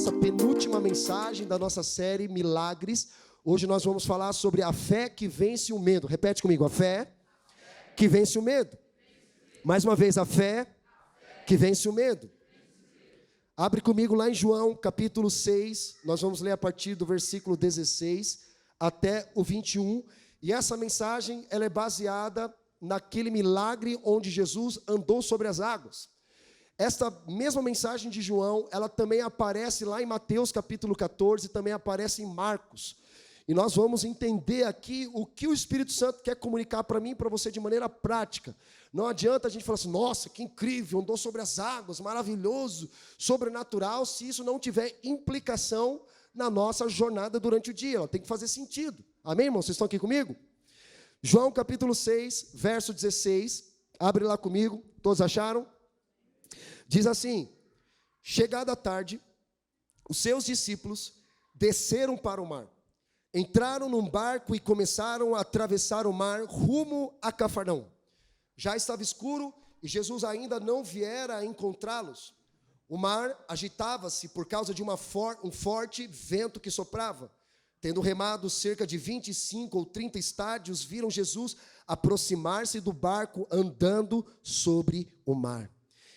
nossa penúltima mensagem da nossa série Milagres. Hoje nós vamos falar sobre a fé que vence o medo. Repete comigo, a fé que vence o medo. Mais uma vez, a fé que vence o medo. Abre comigo lá em João, capítulo 6. Nós vamos ler a partir do versículo 16 até o 21. E essa mensagem, ela é baseada naquele milagre onde Jesus andou sobre as águas. Esta mesma mensagem de João, ela também aparece lá em Mateus capítulo 14, também aparece em Marcos. E nós vamos entender aqui o que o Espírito Santo quer comunicar para mim e para você de maneira prática. Não adianta a gente falar assim, nossa, que incrível, andou sobre as águas, maravilhoso, sobrenatural, se isso não tiver implicação na nossa jornada durante o dia. Ela tem que fazer sentido. Amém, irmãos? Vocês estão aqui comigo? João capítulo 6, verso 16. Abre lá comigo. Todos acharam? Diz assim: chegada a tarde, os seus discípulos desceram para o mar. Entraram num barco e começaram a atravessar o mar rumo a Cafarnaum. Já estava escuro e Jesus ainda não viera a encontrá-los. O mar agitava-se por causa de um forte vento que soprava. Tendo remado cerca de 25 ou 30 estádios, viram Jesus aproximar-se do barco andando sobre o mar.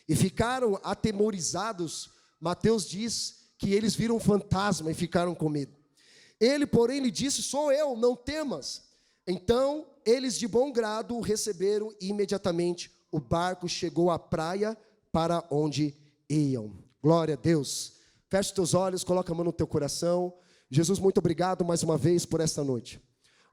E ficaram atemorizados. Mateus diz que eles viram um fantasma e ficaram com medo. Ele, porém, lhe disse, sou eu, não temas. Então, eles de bom grado o receberam e imediatamente o barco chegou à praia para onde iam. Glória a Deus. Feche os teus olhos, coloca a mão no teu coração. Jesus, muito obrigado mais uma vez por esta noite.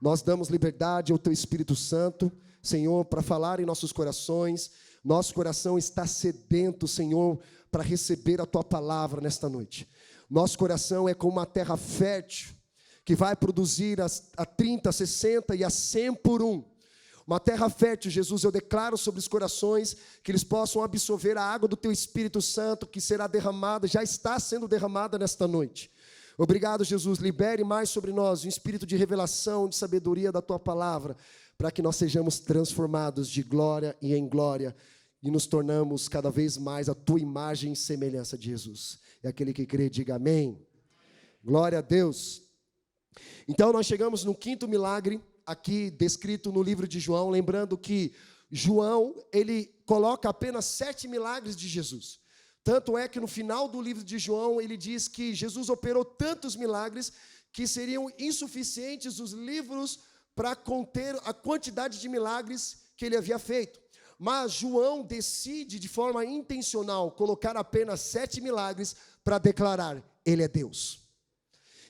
Nós damos liberdade ao teu Espírito Santo, Senhor, para falar em nossos corações. Nosso coração está sedento, Senhor, para receber a tua palavra nesta noite. Nosso coração é como uma terra fértil, que vai produzir a 30, a 60 e a 100 por um. Uma terra fértil, Jesus, eu declaro sobre os corações que eles possam absorver a água do teu Espírito Santo, que será derramada, já está sendo derramada nesta noite. Obrigado, Jesus, libere mais sobre nós um espírito de revelação, de sabedoria da tua palavra, para que nós sejamos transformados de glória e em glória, e nos tornamos cada vez mais a tua imagem e semelhança de Jesus. E aquele que crê, diga amém. Glória a Deus. Então nós chegamos no quinto milagre, aqui descrito no livro de João, lembrando que João, ele coloca apenas 7 milagres de Jesus. Tanto é que no final do livro de João, ele diz que Jesus operou tantos milagres que seriam insuficientes os livros para conter a quantidade de milagres que ele havia feito. Mas João decide de forma intencional colocar apenas 7 milagres para declarar, ele é Deus.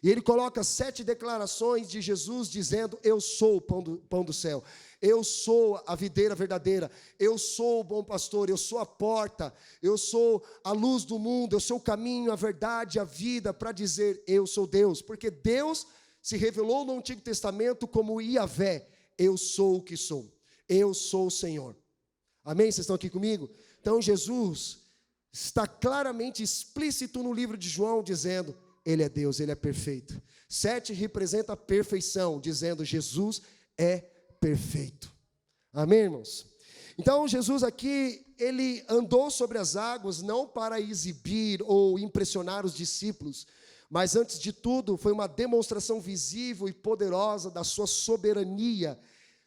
E ele coloca 7 declarações de Jesus dizendo, eu sou o pão do céu, eu sou a videira verdadeira, eu sou o bom pastor, eu sou a porta, eu sou a luz do mundo, eu sou o caminho, a verdade, a vida, para dizer, eu sou Deus. Porque Deus se revelou no Antigo Testamento como Iavé, eu sou o que sou, eu sou o Senhor. Amém? Vocês estão aqui comigo? Então Jesus está claramente explícito no livro de João, dizendo, ele é Deus, ele é perfeito. 7 representa a perfeição, dizendo, Jesus é perfeito. Amém, irmãos? Então Jesus aqui, ele andou sobre as águas, não para exibir ou impressionar os discípulos, mas antes de tudo, foi uma demonstração visível e poderosa da sua soberania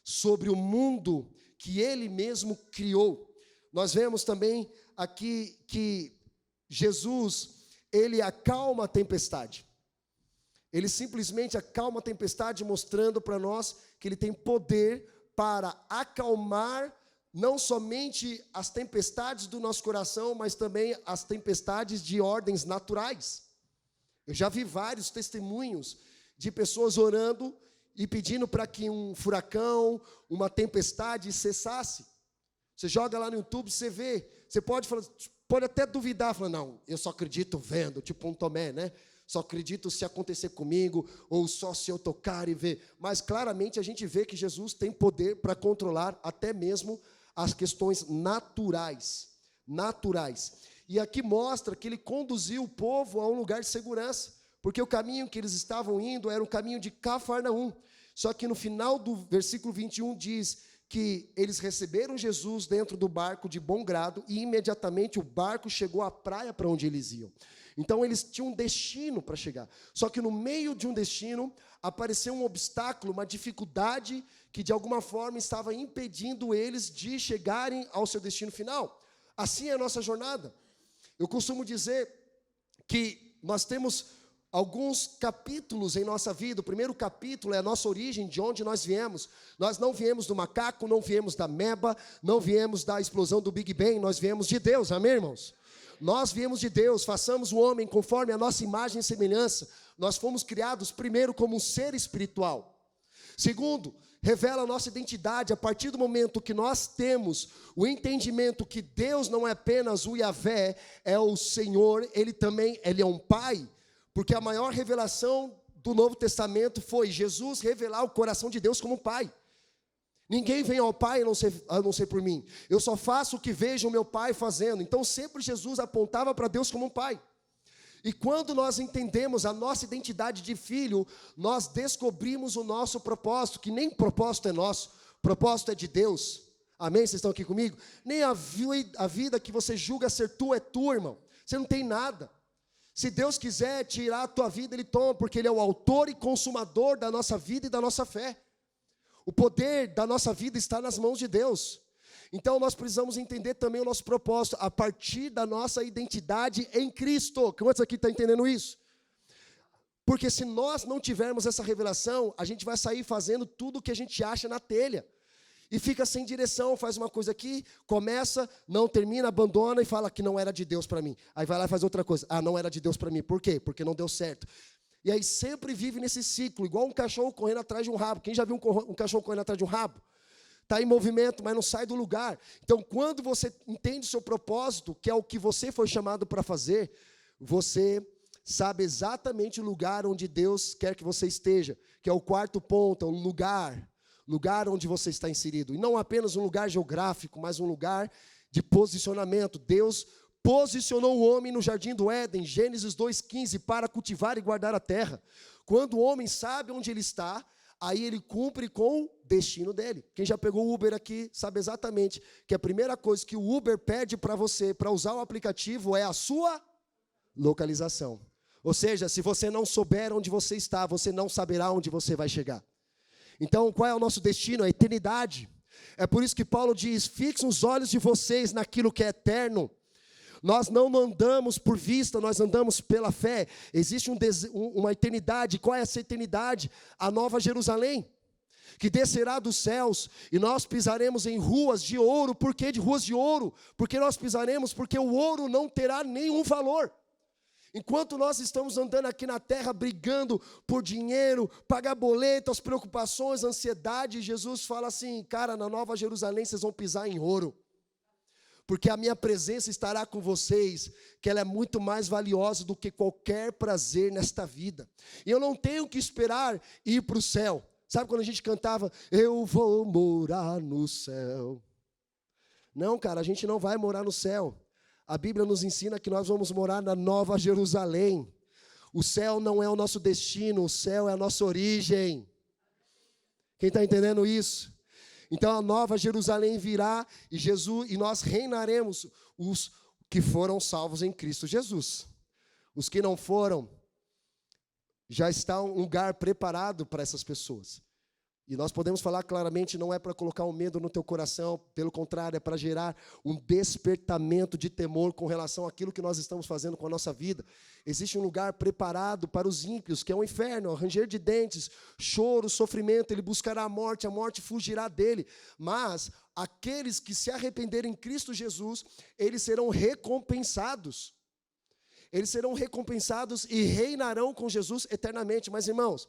sobre o mundo que ele mesmo criou. Nós vemos também aqui que Jesus, ele acalma a tempestade. Ele simplesmente acalma a tempestade, mostrando para nós que ele tem poder para acalmar não somente as tempestades do nosso coração, mas também as tempestades de ordens naturais. Eu já vi vários testemunhos de pessoas orando e pedindo para que um furacão, uma tempestade cessasse. Você joga lá no YouTube, você vê, você pode até duvidar, falar, não, eu só acredito vendo, tipo um Tomé, né? Só acredito se acontecer comigo, ou só se eu tocar e ver. Mas claramente a gente vê que Jesus tem poder para controlar até mesmo as questões naturais. E aqui mostra que ele conduziu o povo a um lugar de segurança, porque o caminho que eles estavam indo era o caminho de Cafarnaum. Só que no final do versículo 21 diz que eles receberam Jesus dentro do barco de bom grado e imediatamente o barco chegou à praia para onde eles iam. Então eles tinham um destino para chegar. Só que no meio de um destino, apareceu um obstáculo, uma dificuldade que de alguma forma estava impedindo eles de chegarem ao seu destino final. Assim é a nossa jornada. Eu costumo dizer que nós temos alguns capítulos em nossa vida. O primeiro capítulo é a nossa origem, de onde nós viemos. Nós não viemos do macaco, não viemos da ameba, não viemos da explosão do Big Bang, nós viemos de Deus, amém, irmãos? Nós viemos de Deus, façamos o homem conforme a nossa imagem e semelhança. Nós fomos criados primeiro como um ser espiritual. Segundo, revela a nossa identidade a partir do momento que nós temos o entendimento que Deus não é apenas o Yahvé, é o Senhor, Ele é um Pai, porque a maior revelação do Novo Testamento foi Jesus revelar o coração de Deus como Pai. Ninguém vem ao Pai a não ser por mim. Eu só faço o que vejo o meu Pai fazendo. Então sempre Jesus apontava para Deus como um Pai. E quando nós entendemos a nossa identidade de filho, nós descobrimos o nosso propósito, que nem propósito é nosso, propósito é de Deus. Amém? Vocês estão aqui comigo? Nem a vida que você julga ser tua é tua, irmão. Você não tem nada. Se Deus quiser tirar a tua vida, Ele toma, porque Ele é o autor e consumador da nossa vida e da nossa fé. O poder da nossa vida está nas mãos de Deus. Então nós precisamos entender também o nosso propósito a partir da nossa identidade em Cristo. Quantos aqui estão entendendo isso? Porque se nós não tivermos essa revelação, a gente vai sair fazendo tudo o que a gente acha na telha. E fica sem direção, faz uma coisa aqui, começa, não termina, abandona e fala que não era de Deus para mim. Aí vai lá e faz outra coisa. Ah, não era de Deus para mim. Por quê? Porque não deu certo. E aí sempre vive nesse ciclo, igual um cachorro correndo atrás de um rabo. Quem já viu um cachorro correndo atrás de um rabo? Está em movimento, mas não sai do lugar. Então, quando você entende o seu propósito, que é o que você foi chamado para fazer, você sabe exatamente o lugar onde Deus quer que você esteja, que é o quarto ponto, é um lugar onde você está inserido. E não apenas um lugar geográfico, mas um lugar de posicionamento. Deus posicionou o homem no jardim do Éden, Gênesis 2,15, para cultivar e guardar a terra. Quando o homem sabe onde ele está, aí ele cumpre com o destino dele. Quem já pegou o Uber aqui sabe exatamente que a primeira coisa que o Uber pede para você, para usar o aplicativo, é a sua localização. Ou seja, se você não souber onde você está, você não saberá onde você vai chegar. Então, qual é o nosso destino? A eternidade. É por isso que Paulo diz, fixem os olhos de vocês naquilo que é eterno. Nós não andamos por vista, nós andamos pela fé. Existe uma eternidade. Qual é essa eternidade? A Nova Jerusalém, que descerá dos céus, e nós pisaremos em ruas de ouro. Por que de ruas de ouro? Porque nós pisaremos, porque o ouro não terá nenhum valor. Enquanto nós estamos andando aqui na terra, brigando por dinheiro, pagar boleto, as preocupações, a ansiedade, Jesus fala assim, cara, na Nova Jerusalém vocês vão pisar em ouro. Porque a minha presença estará com vocês, que ela é muito mais valiosa do que qualquer prazer nesta vida. E eu não tenho que esperar ir para o céu. Sabe quando a gente cantava, eu vou morar no céu? Não, cara, a gente não vai morar no céu. A Bíblia nos ensina que nós vamos morar na Nova Jerusalém. O céu não é o nosso destino, o céu é a nossa origem. Quem está entendendo isso? Então a Nova Jerusalém virá e nós reinaremos os que foram salvos em Cristo Jesus. Os que não foram, já está um lugar preparado para essas pessoas. E nós podemos falar claramente, não é para colocar um medo no teu coração, pelo contrário, é para gerar um despertamento de temor com relação àquilo que nós estamos fazendo com a nossa vida. Existe um lugar preparado para os ímpios, que é o inferno, ranger de dentes, choro, sofrimento, ele buscará a morte fugirá dele. Mas aqueles que se arrependerem em Cristo Jesus, eles serão recompensados. Eles serão recompensados e reinarão com Jesus eternamente. Mas, irmãos,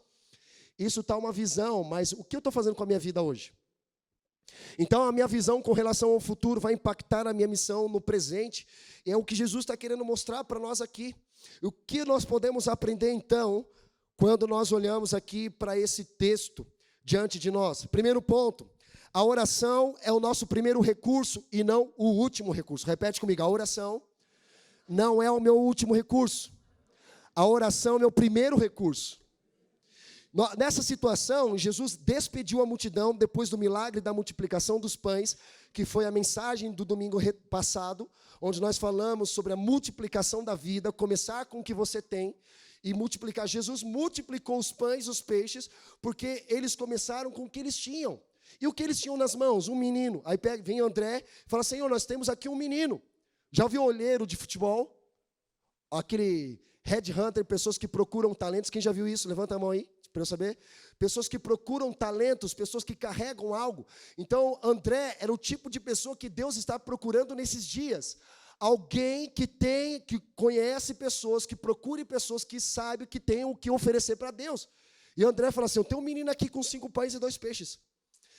isso está uma visão, mas o que eu estou fazendo com a minha vida hoje? Então a minha visão com relação ao futuro vai impactar a minha missão no presente. É o que Jesus está querendo mostrar para nós aqui. O que nós podemos aprender então, quando nós olhamos aqui para esse texto diante de nós? Primeiro ponto, a oração é o nosso primeiro recurso e não o último recurso. Repete comigo, a oração não é o meu último recurso. A oração é o meu primeiro recurso. Nessa situação, Jesus despediu a multidão depois do milagre da multiplicação dos pães, que foi a mensagem do domingo passado, onde nós falamos sobre a multiplicação da vida, começar com o que você tem e multiplicar. Jesus multiplicou os pães e os peixes, porque eles começaram com o que eles tinham. E o que eles tinham nas mãos? Um menino. Aí vem André e fala, Senhor, nós temos aqui um menino. Já viu olheiro de futebol? Aquele headhunter, pessoas que procuram talentos. Quem já viu isso? Levanta a mão aí, para eu saber. Pessoas que procuram talentos, pessoas que carregam algo. Então, André era o tipo de pessoa que Deus está procurando nesses dias. Alguém que conhece pessoas, que procure pessoas que saibam que tem o que oferecer para Deus. E André fala assim, eu tenho um menino aqui com 5 pães e 2 peixes.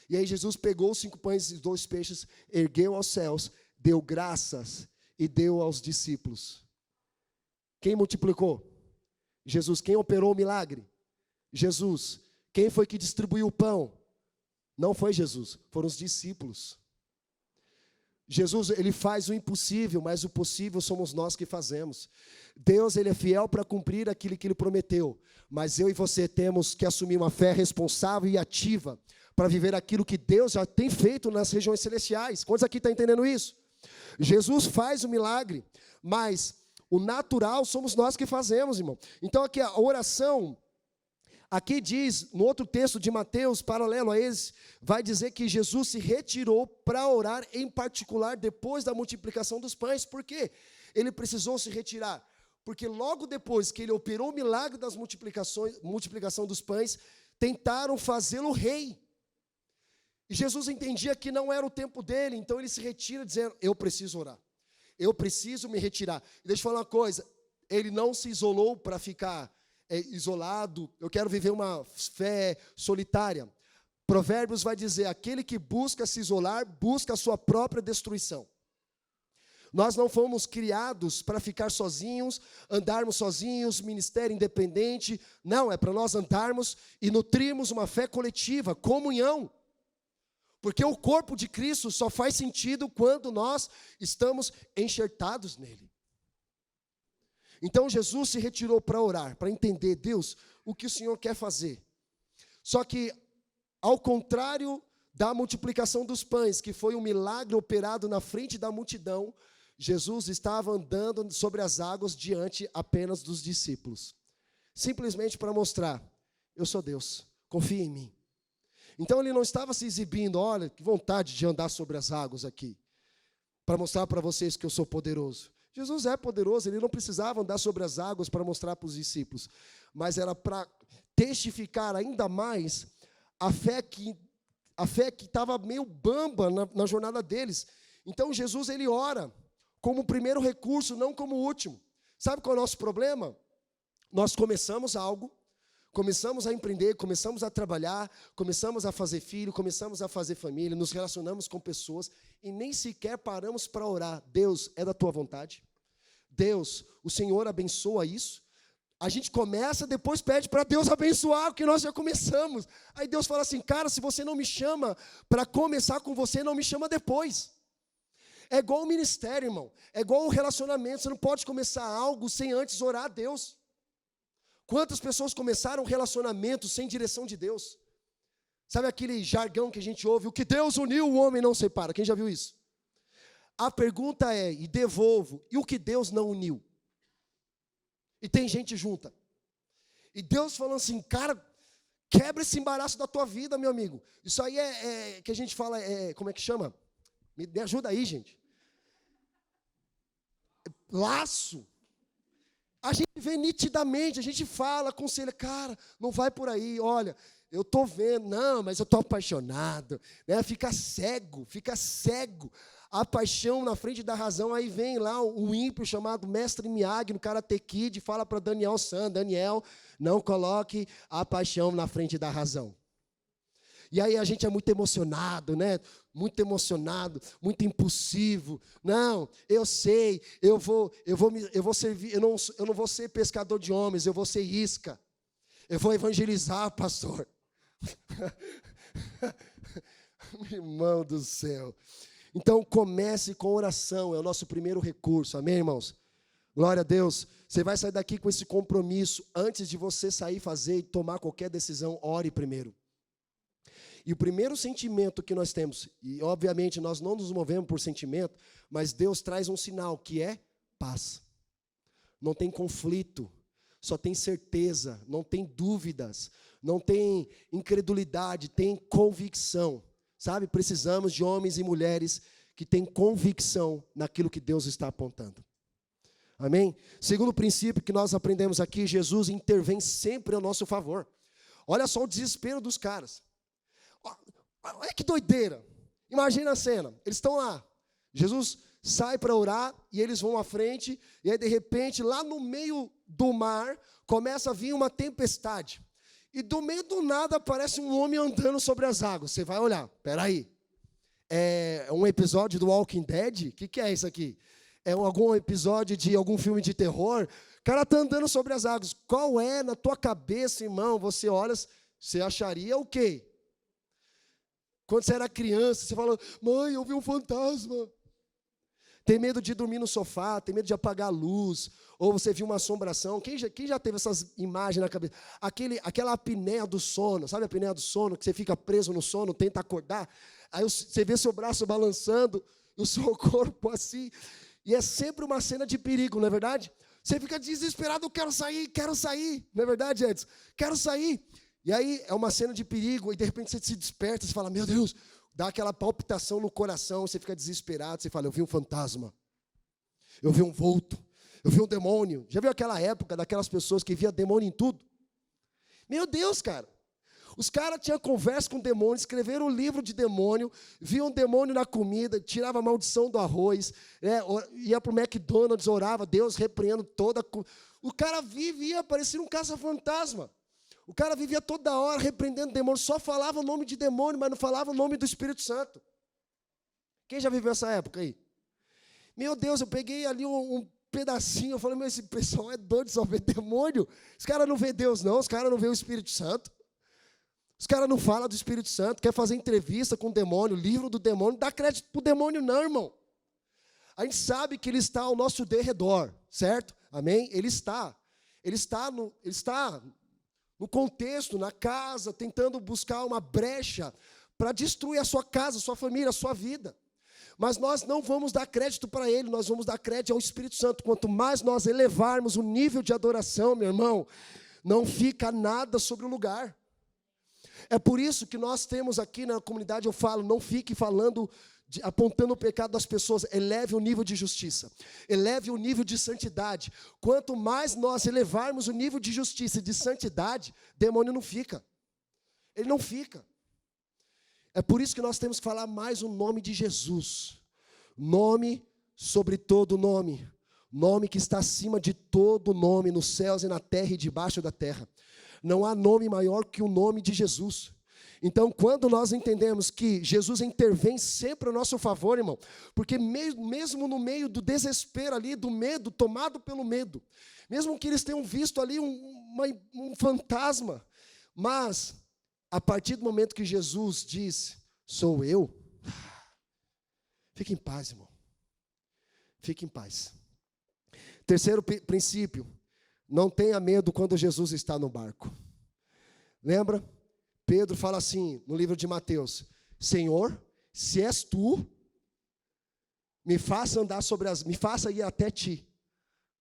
E aí Jesus pegou os 5 pães e 2 peixes, ergueu aos céus, deu graças e deu aos discípulos. Quem multiplicou? Jesus. Quem operou o milagre? Jesus. Quem foi que distribuiu o pão? Não foi Jesus, foram os discípulos. Jesus, ele faz o impossível, mas o possível somos nós que fazemos. Deus, ele é fiel para cumprir aquilo que ele prometeu, mas eu e você temos que assumir uma fé responsável e ativa para viver aquilo que Deus já tem feito nas regiões celestiais. Quantos aqui estão entendendo isso? Jesus faz o milagre, mas o natural somos nós que fazemos, irmão. Então aqui a oração, aqui diz, no outro texto de Mateus, paralelo a esse, vai dizer que Jesus se retirou para orar, em particular, depois da multiplicação dos pães. Por quê? Ele precisou se retirar. Porque logo depois que ele operou o milagre das multiplicação dos pães, tentaram fazê-lo rei. E Jesus entendia que não era o tempo dele, então ele se retira dizendo, eu preciso orar. Eu preciso me retirar. E deixa eu falar uma coisa, ele não se isolou para ficar isolado, eu quero viver uma fé solitária. Provérbios vai dizer, aquele que busca se isolar, busca a sua própria destruição. Nós não fomos criados para ficar sozinhos, andarmos sozinhos, ministério independente. Não, é para nós andarmos e nutrirmos uma fé coletiva, comunhão. Porque o corpo de Cristo só faz sentido quando nós estamos enxertados nele. Então Jesus se retirou para orar, para entender, Deus, o que o Senhor quer fazer. Só que, ao contrário da multiplicação dos pães, que foi um milagre operado na frente da multidão, Jesus estava andando sobre as águas diante apenas dos discípulos. Simplesmente para mostrar, eu sou Deus, confia em mim. Então ele não estava se exibindo, olha, que vontade de andar sobre as águas aqui, para mostrar para vocês que eu sou poderoso. Jesus é poderoso, ele não precisava andar sobre as águas para mostrar para os discípulos, mas era para testificar ainda mais a fé que estava meio bamba na jornada deles. Então Jesus, ele ora como primeiro recurso, não como último. Sabe qual é o nosso problema? Nós começamos algo, começamos a empreender, começamos a trabalhar, começamos a fazer filho, começamos a fazer família, nos relacionamos com pessoas e nem sequer paramos para orar. Deus, é da tua vontade? Deus, o Senhor abençoa isso? A gente começa, depois pede para Deus abençoar o que nós já começamos. Aí Deus fala assim, cara, se você não me chama para começar com você, não me chama depois. É igual o ministério, irmão. É igual o relacionamento. Você não pode começar algo sem antes orar a Deus. Quantas pessoas começaram um relacionamento sem direção de Deus? Sabe aquele jargão que a gente ouve? O que Deus uniu, o homem não separa. Quem já viu isso? A pergunta é, e devolvo, e o que Deus não uniu? E tem gente junta. E Deus falando assim, cara, quebra esse embaraço da tua vida, meu amigo. Isso aí que a gente fala, como é que chama? Me ajuda aí, gente. Laço. A gente vê nitidamente, a gente fala, aconselha, cara, não vai por aí, olha, eu estou vendo, não, mas eu estou apaixonado, né? Fica cego. A paixão na frente da razão, aí vem lá o ímpio chamado Mestre Miyagi, no Karate Kid, fala para Daniel San, Daniel, não coloque a paixão na frente da razão. E aí a gente é muito emocionado, né? Muito emocionado, muito impulsivo. Não, eu sei, eu vou servir, eu não vou ser pescador de homens, eu vou ser isca. Eu vou evangelizar, pastor. Irmão do céu. Então comece com oração, é o nosso primeiro recurso, amém, irmãos? Glória a Deus. Você vai sair daqui com esse compromisso. Antes de você sair, fazer e tomar qualquer decisão, ore primeiro. E o primeiro sentimento que nós temos, e obviamente nós não nos movemos por sentimento, mas Deus traz um sinal que é paz. Não tem conflito, só tem certeza, não tem dúvidas, não tem incredulidade, tem convicção. Sabe, precisamos de homens e mulheres que têm convicção naquilo que Deus está apontando. Amém? Segundo princípio que nós aprendemos aqui, Jesus intervém sempre ao nosso favor. Olha só o desespero dos caras. Olha que doideira. Imagina a cena. Eles estão lá. Jesus sai para orar e eles vão à frente. E aí, de repente, lá no meio do mar, começa a vir uma tempestade. E do meio do nada aparece um homem andando sobre as águas. Você vai olhar. Espera aí. É um episódio do Walking Dead? O que é isso aqui? É algum episódio de algum filme de terror? O cara está andando sobre as águas. Qual é na tua cabeça, irmão? Você olha, você acharia o quê? Quando você era criança, você fala, mãe, eu vi um fantasma. Tem medo de dormir no sofá, tem medo de apagar a luz, ou você viu uma assombração. Quem já teve essas imagens na cabeça? Aquela apneia do sono, sabe a apneia do sono? Que você fica preso no sono, tenta acordar, aí você vê seu braço balançando, o seu corpo assim, e é sempre uma cena de perigo, não é verdade? Você fica desesperado, quero sair, não é verdade, Edson? Quero sair. E aí é uma cena de perigo, e de repente você se desperta, você fala, meu Deus, dá aquela palpitação no coração, você fica desesperado, você fala, eu vi um fantasma, eu vi um vulto, eu vi um demônio. Já viu aquela época daquelas pessoas que via demônio em tudo? Meu Deus, cara. Os caras tinham conversa com demônio, escreveram um livro de demônio, viam demônio na comida, tirava a maldição do arroz, ia para o McDonald's, orava, Deus repreendo toda... O cara vivia parecendo um caça-fantasma. O cara vivia toda hora repreendendo demônio, só falava o nome de demônio, mas não falava o nome do Espírito Santo. Quem já viveu essa época aí? Meu Deus, eu peguei ali um pedacinho, eu falei, mas esse pessoal é doido, só vê demônio. Os caras não vê Deus não, os caras não vê o Espírito Santo. Os caras não falam do Espírito Santo, quer fazer entrevista com o demônio, livro do demônio, dá crédito para o demônio não, irmão. A gente sabe que ele está ao nosso derredor, certo? Amém? Ele está no contexto, na casa, tentando buscar uma brecha para destruir a sua casa, a sua família, a sua vida. Mas nós não vamos dar crédito para ele, nós vamos dar crédito ao Espírito Santo. Quanto mais nós elevarmos o nível de adoração, meu irmão, não fica nada sobre o lugar. É por isso que nós temos aqui na comunidade, eu falo, não fique falando, apontando o pecado das pessoas, eleve o nível de justiça, eleve o nível de santidade. Quanto mais nós elevarmos o nível de justiça e de santidade, demônio não fica. Ele não fica. É por isso que nós temos que falar mais o nome de Jesus. Nome sobre todo nome. Nome que está acima de todo nome, nos céus e na terra e debaixo da terra. Não há nome maior que o nome de Jesus. Então, quando nós entendemos que Jesus intervém sempre a nosso favor, irmão, porque mesmo no meio do desespero ali, do medo, tomado pelo medo, mesmo que eles tenham visto ali um fantasma, mas, a partir do momento que Jesus diz, sou eu, fique em paz, irmão. Fique em paz. Terceiro princípio, não tenha medo quando Jesus está no barco. Lembra? Pedro fala assim, no livro de Mateus, Senhor, se és tu, me faça ir até ti.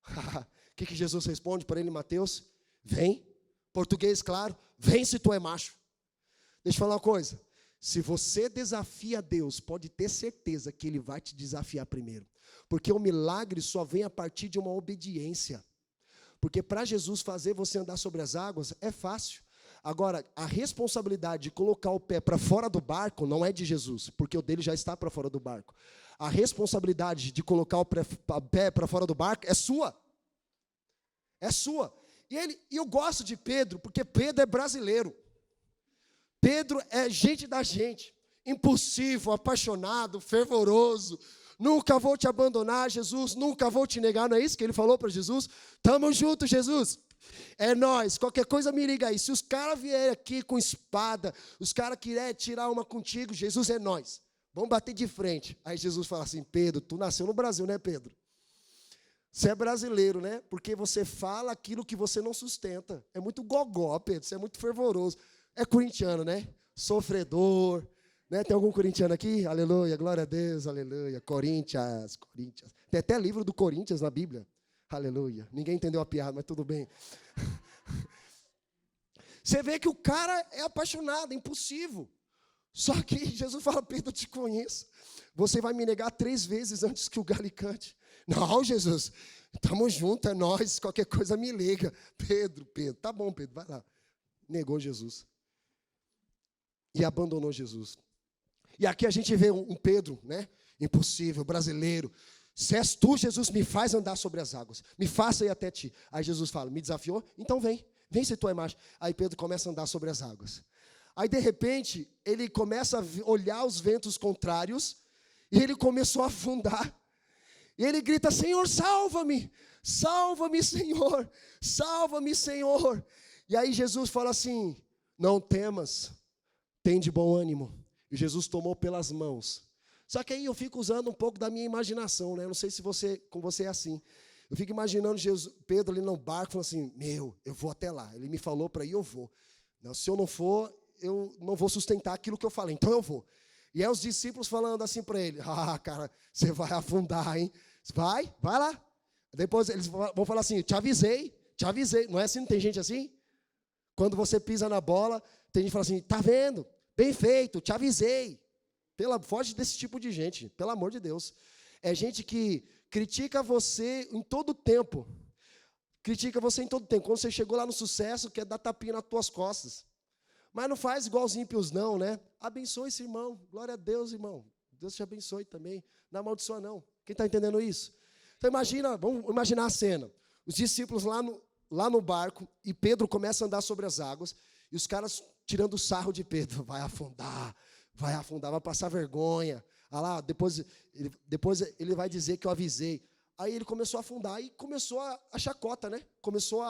O que Jesus responde para ele em Mateus? Vem, português claro, vem se tu é macho. Deixa eu falar uma coisa, se você desafia Deus, pode ter certeza que Ele vai te desafiar primeiro. Porque o milagre só vem a partir de uma obediência. Porque para Jesus fazer você andar sobre as águas é fácil. Agora, a responsabilidade de colocar o pé para fora do barco não é de Jesus, porque o dele já está para fora do barco. A responsabilidade de colocar o pé para fora do barco é sua. É sua. E eu gosto de Pedro, porque Pedro é brasileiro. Pedro é gente da gente, impulsivo, apaixonado, fervoroso. Nunca vou te abandonar, Jesus, nunca vou te negar. Não é isso que ele falou para Jesus? Tamo junto, Jesus. É nós, qualquer coisa me liga aí. Se os caras vierem aqui com espada, os caras querem tirar uma contigo, Jesus, é nós. Vamos bater de frente. Aí Jesus fala assim, Pedro, tu nasceu no Brasil, né, Pedro? Você é brasileiro, né? Porque você fala aquilo que você não sustenta. É muito gogó, Pedro, você é muito fervoroso. É corintiano, né? Sofredor. Né? Tem algum corintiano aqui? Aleluia, glória a Deus, aleluia. Corinthians. Tem até livro do Corinthians na Bíblia. Aleluia. Ninguém entendeu a piada, mas tudo bem. Você vê que o cara é apaixonado, é impulsivo. Só que Jesus fala, Pedro, eu te conheço. Você vai me negar 3 vezes antes que o galo cante. Não, Jesus, estamos juntos, é nós, qualquer coisa me liga. Pedro, tá bom, Pedro, vai lá. Negou Jesus. E abandonou Jesus. E aqui a gente vê um Pedro, né? Impossível, brasileiro. Se és tu, Jesus, me faz andar sobre as águas. Me faça ir até ti. Aí Jesus fala, me desafiou? Então vem. Vem se tu é macho. Aí Pedro começa a andar sobre as águas. Aí, de repente, ele começa a olhar os ventos contrários. E ele começou a afundar. E ele grita, Senhor, salva-me. Salva-me, Senhor. Salva-me, Senhor. E aí Jesus fala assim, não temas, tem de bom ânimo. E Jesus tomou pelas mãos. Só que aí eu fico usando um pouco da minha imaginação, né? Não sei se com você é assim. Eu fico imaginando Pedro ali no barco, falando assim, eu vou até lá. Ele me falou para ir, eu vou. Não, se eu não for, eu não vou sustentar aquilo que eu falei, então eu vou. E aí os discípulos falando assim para ele, cara, você vai afundar, hein? Vai lá. Depois eles vão falar assim, te avisei. Não é assim, não tem gente assim? Quando você pisa na bola, tem gente que fala assim, tá vendo? Bem feito, te avisei. Foge desse tipo de gente, pelo amor de Deus. É gente que critica você em todo tempo. Critica você em todo tempo. Quando você chegou lá no sucesso, quer dar tapinha nas tuas costas. Mas não faz igual os ímpios não, né? Abençoe esse irmão. Glória a Deus, irmão. Deus te abençoe também. Não amaldiçoa não. Quem está entendendo isso? Então vamos imaginar a cena. Os discípulos lá no barco, e Pedro começa a andar sobre as águas, e os caras tirando sarro de Pedro. Vai afundar, vai passar vergonha. Lá, depois ele vai dizer que eu avisei. Aí ele começou a afundar e começou a chacota, né? Começou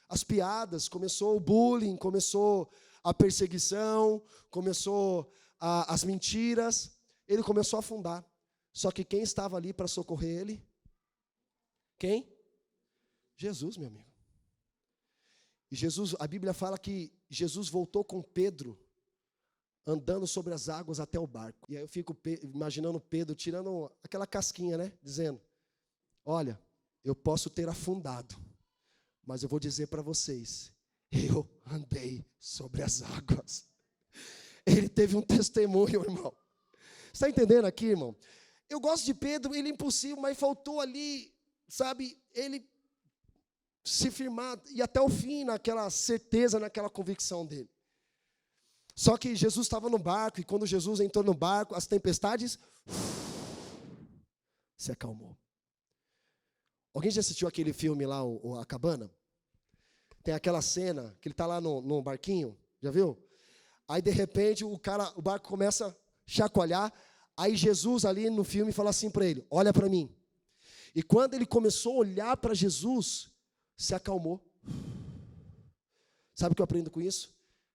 as piadas, começou o bullying, começou a perseguição, começou as mentiras. Ele começou a afundar. Só que quem estava ali para socorrer ele? Quem? Jesus, meu amigo. E a Bíblia fala que Jesus voltou com Pedro andando sobre as águas até o barco. E aí eu fico imaginando Pedro tirando aquela casquinha, né? Dizendo, olha, eu posso ter afundado, mas eu vou dizer para vocês, eu andei sobre as águas. Ele teve um testemunho, irmão. Você está entendendo aqui, irmão? Eu gosto de Pedro, ele é impossível, mas faltou ali, sabe, ele se firmar e até o fim naquela certeza, naquela convicção dele. Só que Jesus estava no barco, e quando Jesus entrou no barco, as tempestades se acalmou. Alguém já assistiu aquele filme lá, A Cabana? Tem aquela cena que ele está lá no barquinho, já viu? Aí de repente o barco começa a chacoalhar, aí Jesus ali no filme fala assim para ele, olha para mim. E quando ele começou a olhar para Jesus, se acalmou. Sabe o que eu aprendo com isso?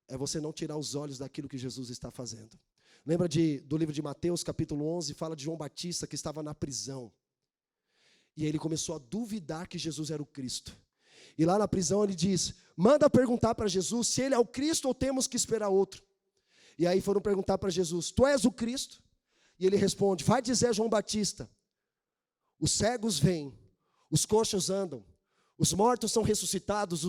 É você não tirar os olhos daquilo que Jesus está fazendo. Lembra do livro de Mateus, capítulo 11, fala de João Batista que estava na prisão. E ele começou a duvidar que Jesus era o Cristo. E lá na prisão ele diz, manda perguntar para Jesus se ele é o Cristo ou temos que esperar outro. E aí foram perguntar para Jesus, tu és o Cristo? E ele responde, vai dizer a João Batista, os cegos vêm, os coxos andam, os mortos são ressuscitados,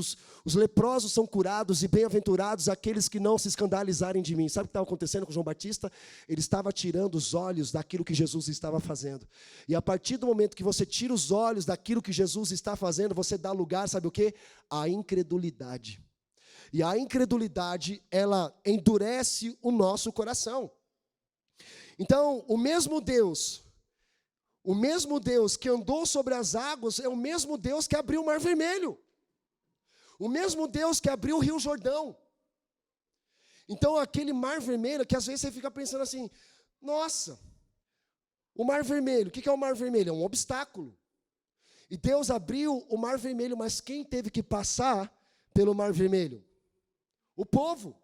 os leprosos são curados e bem-aventurados aqueles que não se escandalizarem de mim. Sabe o que estava acontecendo com João Batista? Ele estava tirando os olhos daquilo que Jesus estava fazendo. E a partir do momento que você tira os olhos daquilo que Jesus está fazendo, você dá lugar, sabe o quê? À incredulidade. E a incredulidade, ela endurece o nosso coração. Então, o mesmo Deus que andou sobre as águas é o mesmo Deus que abriu o Mar Vermelho. O mesmo Deus que abriu o Rio Jordão. Então, aquele Mar Vermelho, que às vezes você fica pensando assim, nossa, o Mar Vermelho, o que é o Mar Vermelho? É um obstáculo. E Deus abriu o Mar Vermelho, mas quem teve que passar pelo Mar Vermelho? O povo.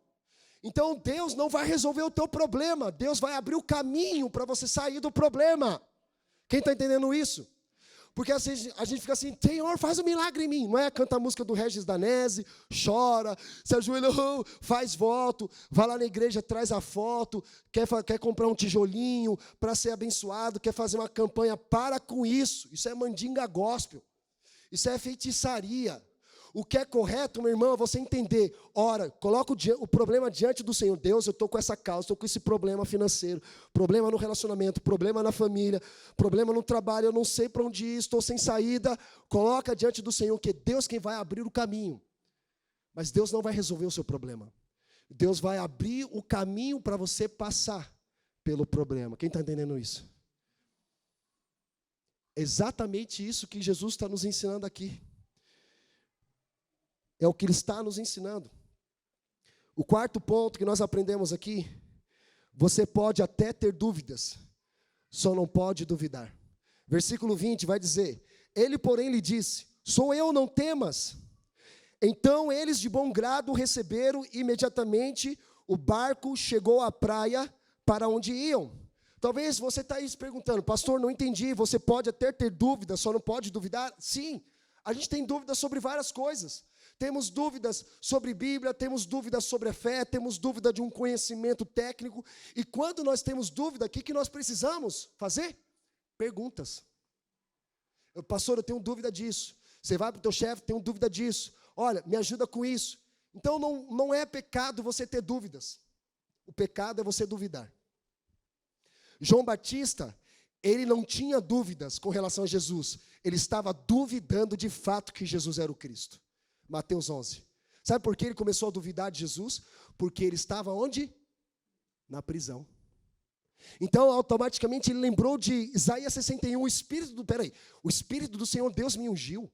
Então, Deus não vai resolver o teu problema, Deus vai abrir o caminho para você sair do problema. Quem está entendendo isso? Porque às vezes a gente fica assim, Senhor, faz um milagre em mim. Não é? Canta a música do Regis Danese, chora, se ajoelha, faz voto, vai lá na igreja, traz a foto, quer comprar um tijolinho para ser abençoado, quer fazer uma campanha. Para com isso. Isso é mandinga gospel. Isso é feitiçaria. O que é correto, meu irmão, é você entender. Ora, coloca o problema diante do Senhor. Deus, eu estou com essa causa, estou com esse problema financeiro, problema no relacionamento, problema na família, problema no trabalho, eu não sei para onde ir, estou sem saída. Coloca diante do Senhor, que é Deus quem vai abrir o caminho. Mas Deus não vai resolver o seu problema. Deus vai abrir o caminho para você passar pelo problema. Quem está entendendo isso? Exatamente isso que Jesus está nos ensinando aqui. É o que Ele está nos ensinando. O quarto ponto que nós aprendemos aqui, você pode até ter dúvidas, só não pode duvidar. Versículo 20 vai dizer, Ele, porém, lhe disse, sou eu, não temas. Então eles de bom grado receberam imediatamente, o barco chegou à praia para onde iam. Talvez você está aí se perguntando, pastor, não entendi, você pode até ter dúvidas, só não pode duvidar? Sim, a gente tem dúvidas sobre várias coisas. Temos dúvidas sobre Bíblia, temos dúvidas sobre a fé, temos dúvida de um conhecimento técnico. E quando nós temos dúvida, o que nós precisamos fazer? Perguntas. Pastor, eu tenho dúvida disso. Você vai para o teu chefe, tenho dúvida disso. Olha, me ajuda com isso. Então não é pecado você ter dúvidas. O pecado é você duvidar. João Batista, ele não tinha dúvidas com relação a Jesus. Ele estava duvidando de fato que Jesus era o Cristo. Mateus 11. Sabe por que ele começou a duvidar de Jesus? Porque ele estava onde? Na prisão. Então, automaticamente, ele lembrou de Isaías 61, o Espírito do Senhor Deus me ungiu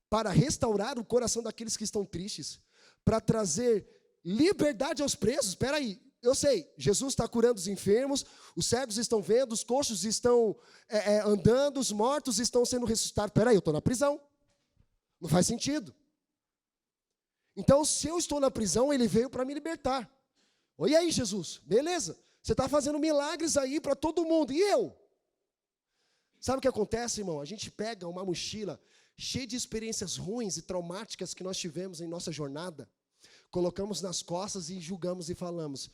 para restaurar o coração daqueles que estão tristes, para trazer liberdade aos presos. Eu sei, Jesus está curando os enfermos, os cegos estão vendo, os coxos estão andando, os mortos estão sendo ressuscitados. Eu estou na prisão. Não faz sentido. Então, se eu estou na prisão, ele veio para me libertar. E aí, Jesus? Beleza. Você está fazendo milagres aí para todo mundo. E eu? Sabe o que acontece, irmão? A gente pega uma mochila cheia de experiências ruins e traumáticas que nós tivemos em nossa jornada, colocamos nas costas e julgamos e falamos,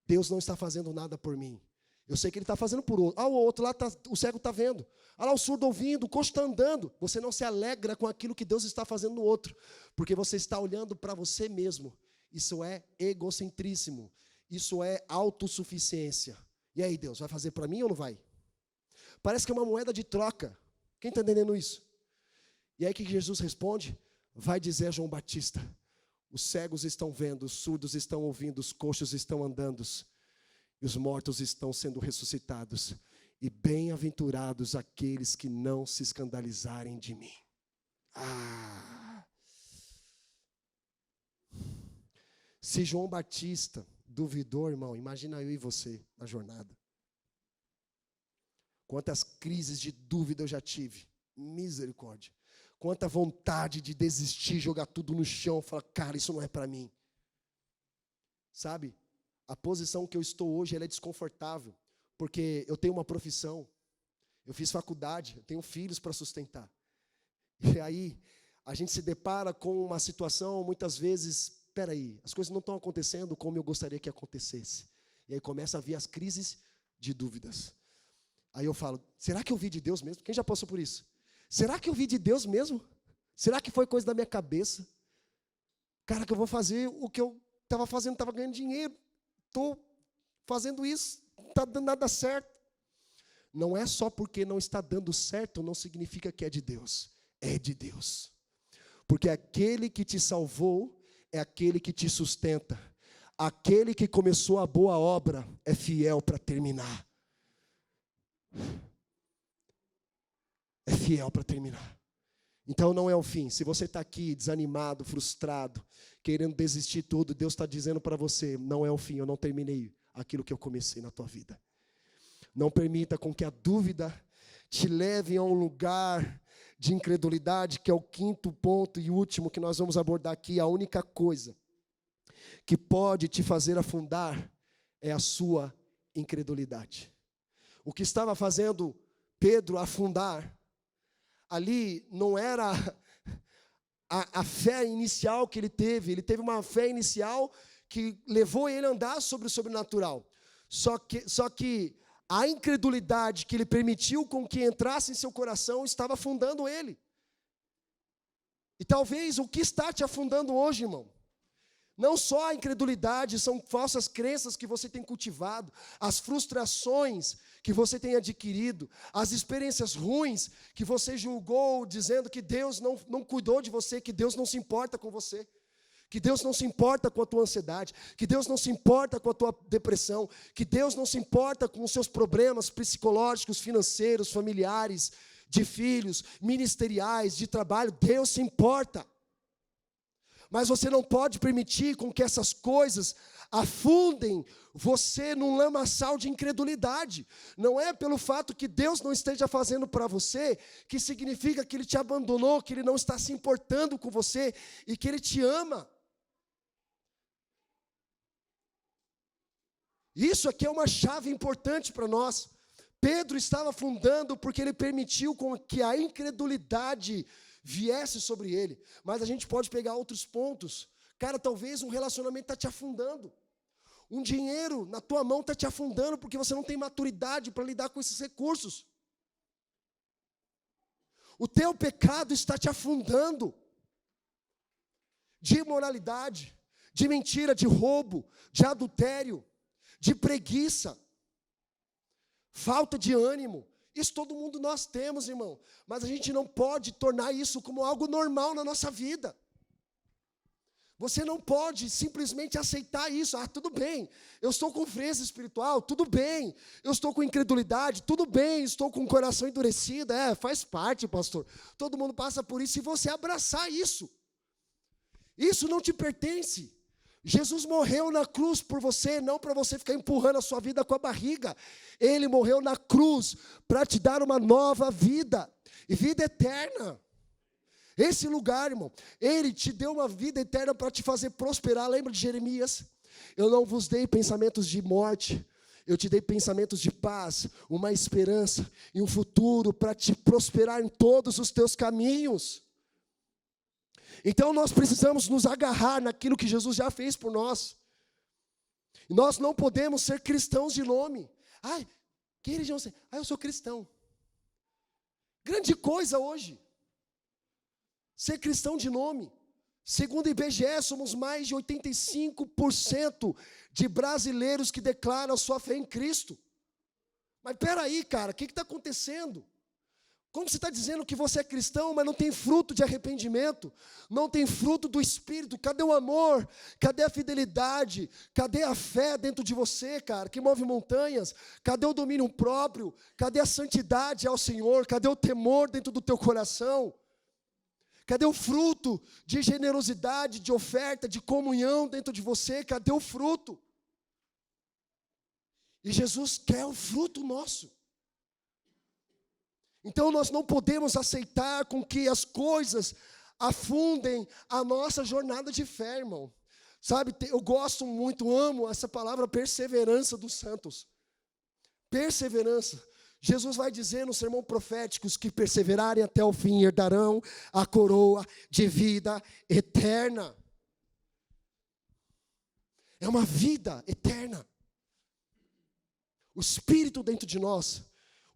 Deus não está fazendo nada por mim. Eu sei que Ele está fazendo por outro. O outro lá, o cego está vendo. Lá o surdo ouvindo, o coxo está andando. Você não se alegra com aquilo que Deus está fazendo no outro, porque você está olhando para você mesmo. Isso é egocentríssimo. Isso é autossuficiência. E aí, Deus, vai fazer para mim ou não vai? Parece que é uma moeda de troca. Quem está entendendo isso? E aí o que Jesus responde? Vai dizer a João Batista, os cegos estão vendo, os surdos estão ouvindo, os coxos estão andando, e os mortos estão sendo ressuscitados. E bem-aventurados aqueles que não se escandalizarem de mim. Se João Batista duvidou, irmão, imagina eu e você na jornada. Quantas crises de dúvida eu já tive. Misericórdia. Quanta vontade de desistir, jogar tudo no chão, falar, cara, isso não é para mim. Sabe, a posição que eu estou hoje, ela é desconfortável, porque eu tenho uma profissão, eu fiz faculdade, eu tenho filhos para sustentar. E aí, a gente se depara com uma situação, muitas vezes, as coisas não estão acontecendo como eu gostaria que acontecesse. E aí começa a vir as crises de dúvidas. Aí eu falo, será que eu vi de Deus mesmo? Quem já passou por isso? Será que eu vi de Deus mesmo? Será que foi coisa da minha cabeça? Cara, que eu vou fazer o que eu estava fazendo, estava ganhando dinheiro. Estou fazendo isso, não está dando nada certo. Não é só porque não está dando certo, não significa que é de Deus. É de Deus. Porque aquele que te salvou é aquele que te sustenta. Aquele que começou a boa obra é fiel para terminar. É fiel para terminar. Então não é o fim. Se você está aqui desanimado, frustrado, querendo desistir tudo, Deus está dizendo para você, não é o fim, eu não terminei aquilo que eu comecei na tua vida. Não permita com que a dúvida te leve a um lugar de incredulidade, que é o quinto ponto e último que nós vamos abordar aqui. A única coisa que pode te fazer afundar é a sua incredulidade. O que estava fazendo Pedro afundar, ali não era a fé inicial que ele teve uma fé inicial que levou ele a andar sobre o sobrenatural. Só que a incredulidade que ele permitiu com que entrasse em seu coração estava afundando ele. E talvez o que está te afundando hoje, irmão, não só a incredulidade, são falsas crenças que você tem cultivado, as frustrações que você tem adquirido, as experiências ruins que você julgou, dizendo que Deus não cuidou de você, que Deus não se importa com você, que Deus não se importa com a tua ansiedade, que Deus não se importa com a tua depressão, que Deus não se importa com os seus problemas psicológicos, financeiros, familiares, de filhos, ministeriais, de trabalho. Deus se importa. Mas você não pode permitir com que essas coisas afundem você num lamaçal de incredulidade. Não é pelo fato que Deus não esteja fazendo para você, que significa que Ele te abandonou, que Ele não está se importando com você e que Ele te ama. Isso aqui é uma chave importante para nós. Pedro estava afundando porque ele permitiu com que a incredulidade viesse sobre ele. Mas a gente pode pegar outros pontos. Cara, talvez um relacionamento está te afundando. Um dinheiro na tua mão está te afundando porque você não tem maturidade para lidar com esses recursos. O teu pecado está te afundando. De imoralidade, de mentira, de roubo, de adultério, de preguiça, falta de ânimo. Isso todo mundo nós temos, irmão. Mas a gente não pode tornar isso como algo normal na nossa vida. Você não pode simplesmente aceitar isso. Ah, tudo bem, eu estou com frieza espiritual, tudo bem. Eu estou com incredulidade, tudo bem. Estou com o coração endurecido, faz parte, pastor. Todo mundo passa por isso. E você abraçar isso. Isso não te pertence. Jesus morreu na cruz por você, não para você ficar empurrando a sua vida com a barriga. Ele morreu na cruz para te dar uma nova vida, e vida eterna. Esse lugar, irmão, Ele te deu uma vida eterna para te fazer prosperar. Lembra de Jeremias? Eu não vos dei pensamentos de morte, eu te dei pensamentos de paz, uma esperança e um futuro para te prosperar em todos os teus caminhos. Então nós precisamos nos agarrar naquilo que Jesus já fez por nós. Nós não podemos ser cristãos de nome. Que religião você? Eu sou cristão. Grande coisa hoje. Ser cristão de nome. Segundo o IBGE, somos mais de 85% de brasileiros que declaram a sua fé em Cristo. Mas peraí, cara, o que está acontecendo? Como você está dizendo que você é cristão, mas não tem fruto de arrependimento? Não tem fruto do Espírito? Cadê o amor? Cadê a fidelidade? Cadê a fé dentro de você, cara, que move montanhas? Cadê o domínio próprio? Cadê a santidade ao Senhor? Cadê o temor dentro do teu coração? Cadê o fruto de generosidade, de oferta, de comunhão dentro de você? Cadê o fruto? E Jesus quer o fruto nosso. Então nós não podemos aceitar com que as coisas afundem a nossa jornada de fé, irmão. Sabe, eu gosto muito, amo essa palavra perseverança dos santos. Perseverança. Jesus vai dizer no sermão profético: os que perseverarem até o fim herdarão a coroa de vida eterna. É uma vida eterna. O Espírito dentro de nós.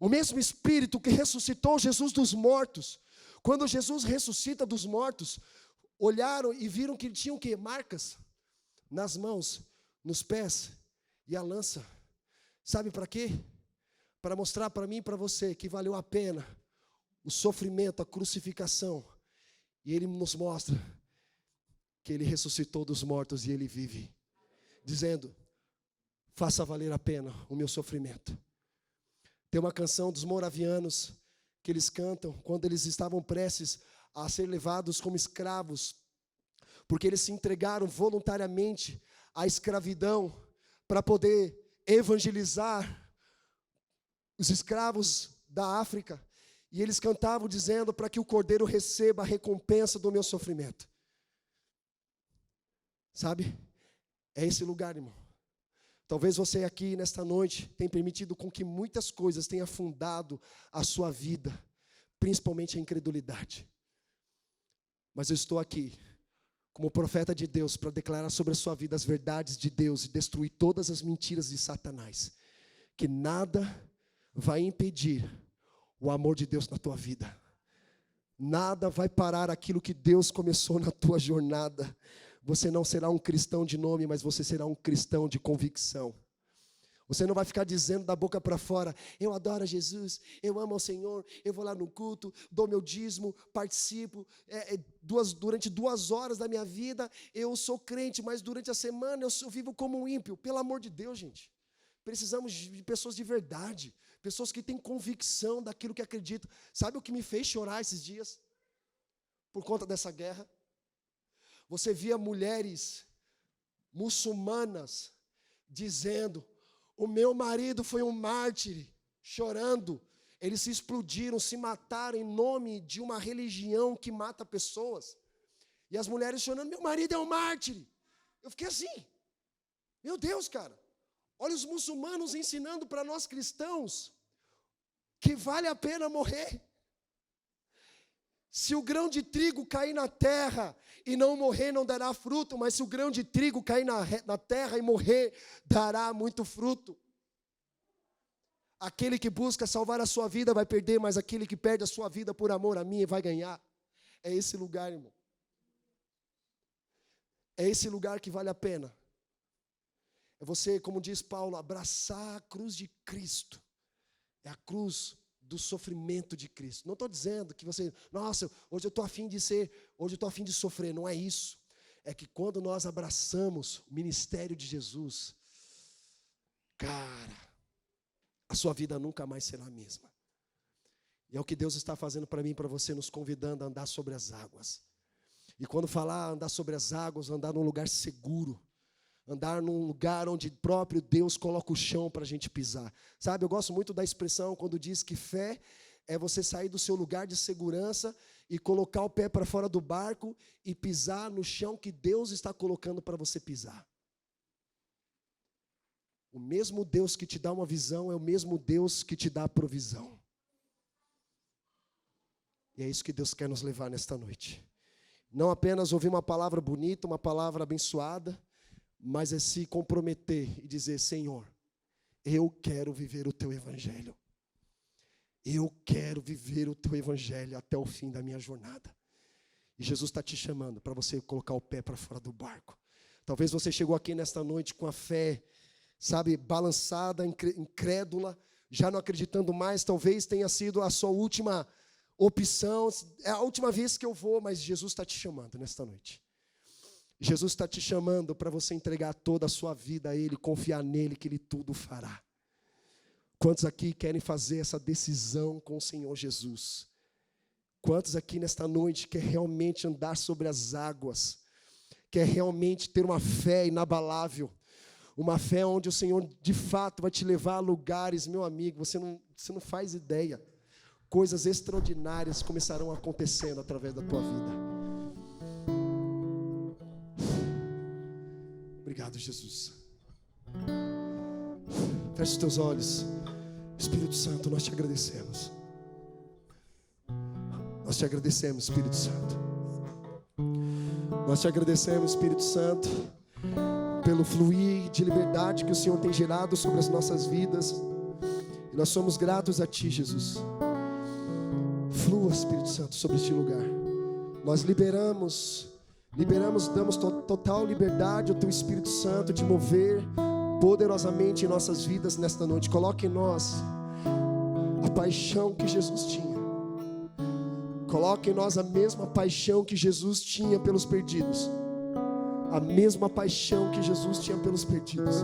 O mesmo Espírito que ressuscitou Jesus dos mortos. Quando Jesus ressuscita dos mortos, olharam e viram que tinham o quê? Marcas nas mãos, nos pés e a lança. Sabe para quê? Para mostrar para mim e para você que valeu a pena o sofrimento, a crucificação. E Ele nos mostra que Ele ressuscitou dos mortos e Ele vive. Dizendo: faça valer a pena o meu sofrimento. Tem uma canção dos moravianos que eles cantam quando eles estavam prestes a ser levados como escravos, porque eles se entregaram voluntariamente à escravidão para poder evangelizar os escravos da África. E eles cantavam dizendo: para que o Cordeiro receba a recompensa do meu sofrimento. Sabe? É esse lugar, irmão. Talvez você aqui nesta noite tenha permitido com que muitas coisas tenham afundado a sua vida. principalmente a incredulidade. Mas eu estou aqui como profeta de Deus para declarar sobre a sua vida as verdades de Deus e destruir todas as mentiras de Satanás. Que nada vai impedir o amor de Deus na tua vida. Nada vai parar aquilo que Deus começou na tua jornada. Você não será um cristão de nome, mas você será um cristão de convicção. Você não vai ficar dizendo da boca para fora: eu adoro a Jesus, eu amo ao Senhor, eu vou lá no culto, dou meu dízimo, participo. Durante 2 horas da minha vida eu sou crente, mas durante a semana eu vivo como um ímpio. Pelo amor de Deus, gente. Precisamos de pessoas de verdade, pessoas que têm convicção daquilo que acreditam. Sabe o que me fez chorar esses dias? Por conta dessa guerra. Você via mulheres muçulmanas dizendo: o meu marido foi um mártir, chorando. Eles se explodiram, se mataram em nome de uma religião que mata pessoas. E as mulheres chorando: meu marido é um mártir. Eu fiquei assim, meu Deus, cara. Olha os muçulmanos ensinando para nós cristãos que vale a pena morrer. Se o grão de trigo cair na terra e não morrer, não dará fruto, mas se o grão de trigo cair na terra e morrer, dará muito fruto. Aquele que busca salvar a sua vida vai perder, mas aquele que perde a sua vida por amor a mim vai ganhar. É esse lugar, irmão. É esse lugar que vale a pena. É você, como diz Paulo, abraçar a cruz de Cristo. É a cruz do sofrimento de Cristo. Não estou dizendo que você, nossa, hoje eu estou a fim de sofrer. Não é isso. É que quando nós abraçamos o ministério de Jesus, cara, a sua vida nunca mais será a mesma. E é o que Deus está fazendo para mim e para você, nos convidando a andar sobre as águas. E quando falar andar sobre as águas, andar num lugar seguro. Andar num lugar onde próprio Deus coloca o chão para a gente pisar. Sabe, eu gosto muito da expressão quando diz que fé é você sair do seu lugar de segurança e colocar o pé para fora do barco e pisar no chão que Deus está colocando para você pisar. O mesmo Deus que te dá uma visão é o mesmo Deus que te dá a provisão. E é isso que Deus quer nos levar nesta noite. Não apenas ouvir uma palavra bonita, uma palavra abençoada, mas é se comprometer e dizer: Senhor, eu quero viver o teu evangelho. Eu quero viver o teu evangelho até o fim da minha jornada. E Jesus está te chamando para você colocar o pé para fora do barco. Talvez você chegou aqui nesta noite com a fé, sabe, balançada, incrédula, já não acreditando mais. Talvez tenha sido a sua última opção, é a última vez que eu vou, mas Jesus está te chamando nesta noite. Jesus está te chamando para você entregar toda a sua vida a Ele, confiar nele, que Ele tudo fará. Quantos aqui querem fazer essa decisão com o Senhor Jesus? Quantos aqui nesta noite querem realmente andar sobre as águas? Quer realmente ter uma fé inabalável? Uma fé onde o Senhor de fato vai te levar a lugares, meu amigo, você não faz ideia. Coisas extraordinárias começarão acontecendo através da tua vida. Obrigado, Jesus. Feche os teus olhos. Espírito Santo, nós te agradecemos. Nós te agradecemos, Espírito Santo. Nós te agradecemos, Espírito Santo, pelo fluir de liberdade que o Senhor tem gerado sobre as nossas vidas. E nós somos gratos a Ti, Jesus. Flua, Espírito Santo, sobre este lugar. Nós liberamos, damos total liberdade ao Teu Espírito Santo de mover poderosamente em nossas vidas nesta noite. Coloque em nós a paixão que Jesus tinha. Coloque em nós a mesma paixão que Jesus tinha pelos perdidos. A mesma paixão que Jesus tinha pelos perdidos.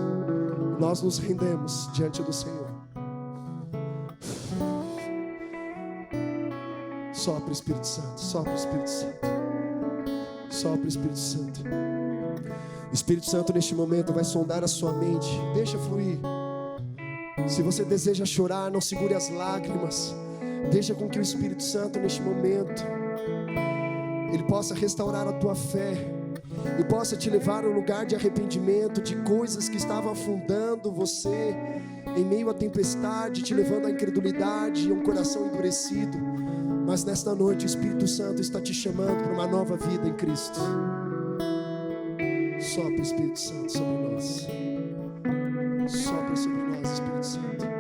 Nós nos rendemos diante do Senhor. Sopra, Espírito Santo, sopra, Espírito Santo. Sopra, Espírito Santo. O Espírito Santo neste momento vai sondar a sua mente. Deixa fluir. Se você deseja chorar, não segure as lágrimas. Deixa com que o Espírito Santo neste momento Ele possa restaurar a tua fé e possa te levar a um lugar de arrependimento de coisas que estavam afundando você em meio à tempestade, te levando à incredulidade e a um coração endurecido. Mas nesta noite o Espírito Santo está te chamando para uma nova vida em Cristo. Sopra, Espírito Santo, sobre nós. Sopra sobre nós, Espírito Santo.